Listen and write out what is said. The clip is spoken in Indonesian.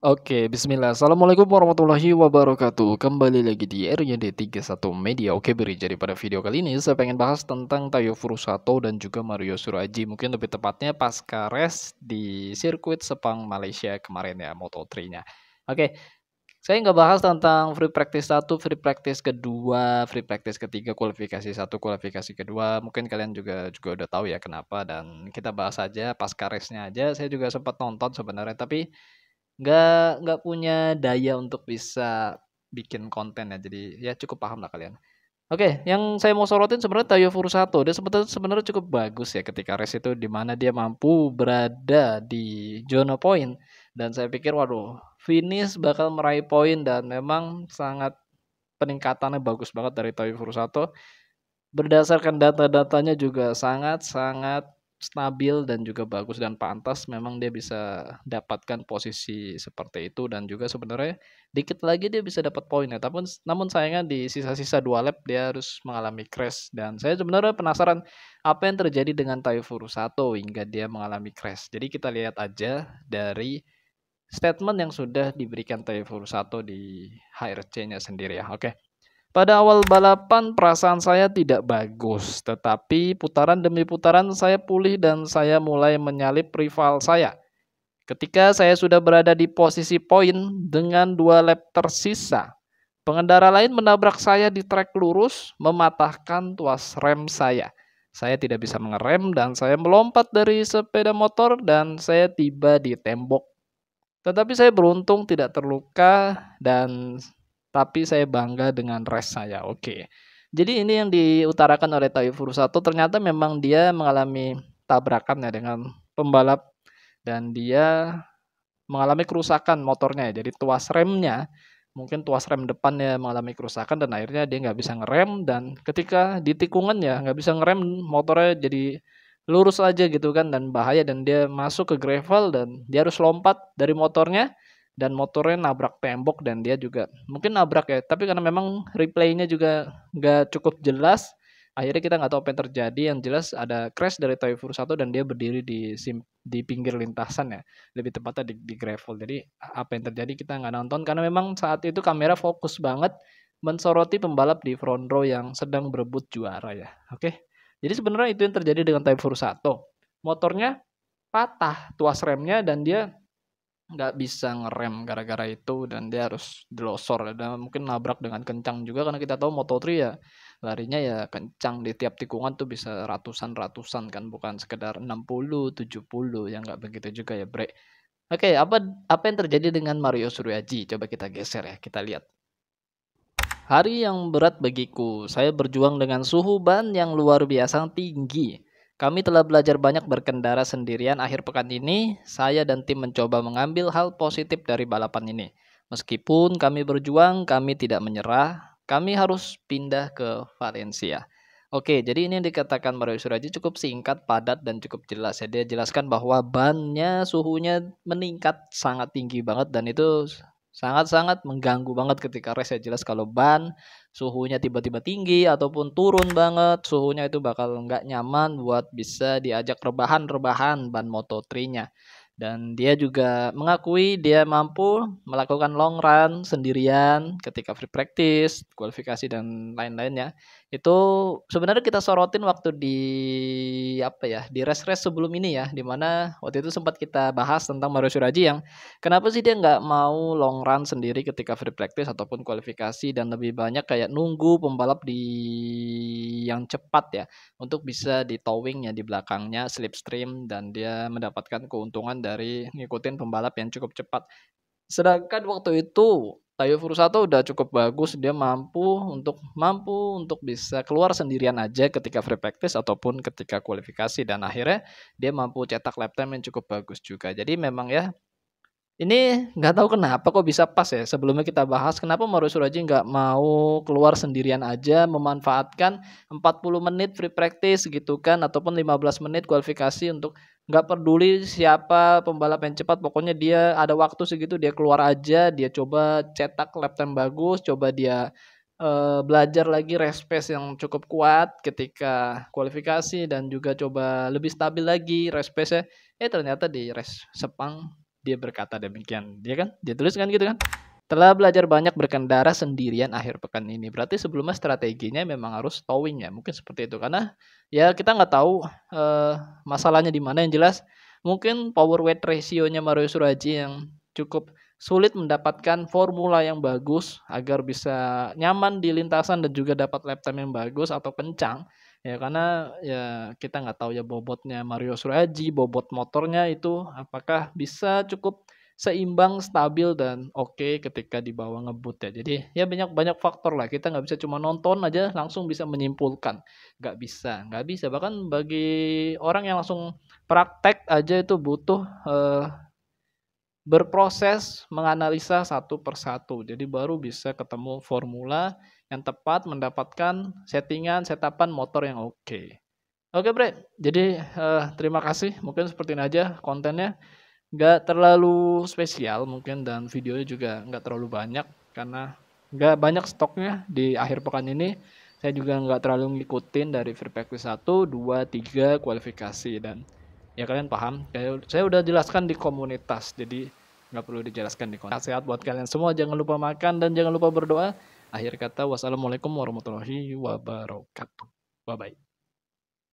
Oke, bismillah. Assalamualaikum warahmatullahi wabarakatuh. Kembali lagi di RYD 31 Media. Oke, beri jadi pada video kali ini saya pengen bahas tentang Tayo Furusato dan juga Mario Suraaji. Mungkin lebih tepatnya pasca race di sirkuit Sepang Malaysia kemarin ya, Moto3-nya. Oke, saya nggak bahas tentang free practice satu, free practice kedua, free practice ketiga, kualifikasi satu, kualifikasi kedua. Mungkin kalian juga udah tahu ya kenapa, dan kita bahas aja pasca race-nya aja. Saya juga sempat nonton sebenarnya, tapi nggak punya daya untuk bisa bikin konten ya, jadi ya cukup paham lah kalian. Oke, yang saya mau sorotin sebenarnya Tayo Furusato. Dia sebenarnya cukup bagus ya ketika race itu, di mana dia mampu berada di zona poin, dan saya pikir waduh, finish bakal meraih poin, dan memang sangat peningkatannya bagus banget dari Tayo Furusato. Berdasarkan data-datanya juga sangat-sangat stabil dan juga bagus, dan pantas memang dia bisa dapatkan posisi seperti itu, dan juga sebenarnya dikit lagi dia bisa dapat poin ya. Namun sayangnya di sisa-sisa 2 lap dia harus mengalami crash, dan saya sebenarnya penasaran apa yang terjadi dengan Tayo Furusato hingga dia mengalami crash. Jadi kita lihat aja dari statement yang sudah diberikan Tayo Furusato di HRC-nya sendiri ya. Oke. Pada awal balapan perasaan saya tidak bagus, tetapi putaran demi putaran saya pulih dan saya mulai menyalip rival saya. Ketika saya sudah berada di posisi poin dengan 2 lap tersisa, pengendara lain menabrak saya di trek lurus, mematahkan tuas rem saya. Saya tidak bisa mengerem dan saya melompat dari sepeda motor dan saya tiba di tembok. Tetapi saya beruntung tidak terluka, dan tapi saya bangga dengan race saya. Oke. Jadi ini yang diutarakan oleh Tayo Furusato, ternyata memang dia mengalami tabrakan ya dengan pembalap, dan dia mengalami kerusakan motornya ya. Jadi tuas remnya, mungkin tuas rem depannya mengalami kerusakan, dan akhirnya dia nggak bisa ngerem, dan ketika di tikungan ya nggak bisa ngerem, motornya jadi lurus aja gitu kan, dan bahaya, dan dia masuk ke gravel dan dia harus lompat dari motornya, dan motornya nabrak tembok, dan dia juga mungkin nabrak ya, tapi karena memang replaynya juga nggak cukup jelas, akhirnya kita nggak tahu apa yang terjadi. Yang jelas ada crash dari Tayo Furusato dan dia berdiri di pinggir lintasan ya, lebih tepatnya di gravel. Jadi apa yang terjadi kita nggak nonton, karena memang saat itu kamera fokus banget mensoroti pembalap di front row yang sedang berebut juara ya. Oke. Jadi sebenarnya itu yang terjadi dengan Tayo Furusato. Motornya patah tuas remnya dan dia nggak bisa ngerem gara-gara itu, dan dia harus delosor dan mungkin nabrak dengan kencang juga, karena kita tahu Moto3 ya larinya ya kencang, di tiap tikungan tuh bisa ratusan-ratusan kan, bukan sekedar 60, 70 ya, nggak begitu juga ya, Bre. Oke, apa yang terjadi dengan Mario Suryaji? Coba kita geser ya, kita lihat. Hari yang berat bagiku. Saya berjuang dengan suhu ban yang luar biasa tinggi. Kami telah belajar banyak berkendara sendirian akhir pekan ini. Saya dan tim mencoba mengambil hal positif dari balapan ini. Meskipun kami berjuang, kami tidak menyerah. Kami harus pindah ke Valencia. Oke, jadi ini yang dikatakan Mario Suryaji cukup singkat, padat, dan cukup jelas ya. Dia jelaskan bahwa bannya suhunya meningkat sangat tinggi banget, dan itu sangat-sangat mengganggu banget ketika race ya. Jelas kalau ban suhunya tiba-tiba tinggi ataupun turun banget suhunya, itu bakal nggak nyaman buat bisa diajak rebahan-rebahan ban Moto3-nya. Dan dia juga mengakui dia mampu melakukan long run sendirian ketika free practice, kualifikasi, dan lain-lainnya. Itu sebenarnya kita sorotin waktu di apa ya, di race-race sebelum ini ya, di mana waktu itu sempat kita bahas tentang Mario Suryaji yang kenapa sih dia nggak mau long run sendiri ketika free practice ataupun kualifikasi, dan lebih banyak kayak nunggu pembalap yang cepat ya, untuk bisa di towing ya di belakangnya slipstream, dan dia mendapatkan keuntungan dari ngikutin pembalap yang cukup cepat. Sedangkan waktu itu Tayo Furusato udah cukup bagus, dia mampu untuk bisa keluar sendirian aja ketika free practice ataupun ketika kualifikasi, dan akhirnya dia mampu cetak lap time yang cukup bagus juga. Jadi memang ya, ini nggak tahu kenapa kok bisa pas ya, sebelumnya kita bahas kenapa Mario Suryaji nggak mau keluar sendirian aja, memanfaatkan 40 menit free practice gitu kan, ataupun 15 menit kualifikasi, untuk nggak peduli siapa pembalap yang cepat, pokoknya dia ada waktu segitu dia keluar aja, dia coba cetak lap time bagus, coba dia belajar lagi race pace yang cukup kuat ketika kualifikasi, dan juga coba lebih stabil lagi race pace-nya. Ternyata di race Sepang Dia berkata demikian, dia kan? Dia tuliskan gitu kan? Telah belajar banyak berkendara sendirian akhir pekan ini. Berarti sebelumnya strateginya memang harus towing ya, mungkin seperti itu. Karena ya kita nggak tahu masalahnya di mana. Yang jelas mungkin power weight ratio-nya Mario Suraji yang cukup sulit mendapatkan formula yang bagus agar bisa nyaman di lintasan dan juga dapat lap time yang bagus atau kencang. Ya karena ya kita nggak tahu ya bobotnya Mario Suraji, bobot motornya itu apakah bisa cukup seimbang, stabil, dan oke ketika dibawa ngebut ya. Jadi ya banyak banyak faktor lah, kita nggak bisa cuma nonton aja langsung bisa menyimpulkan, nggak bisa. Bahkan bagi orang yang langsung praktek aja itu butuh, berproses menganalisa satu persatu. Jadi baru bisa ketemu formula yang tepat, mendapatkan settingan, setapan motor yang oke. Oke Bre, jadi, terima kasih, mungkin seperti ini aja kontennya. Nggak terlalu spesial mungkin dan videonya juga nggak terlalu banyak karena nggak banyak stoknya di akhir pekan ini. Saya juga nggak terlalu ngikutin dari free practice 1, 2, 3 kualifikasi dan ya kalian paham. Saya udah jelaskan di komunitas, jadi nggak perlu dijelaskan di komunitas. Sehat buat kalian semua, jangan lupa makan dan jangan lupa berdoa. Akhir kata, wassalamualaikum warahmatullahi wabarakatuh. Bye bye.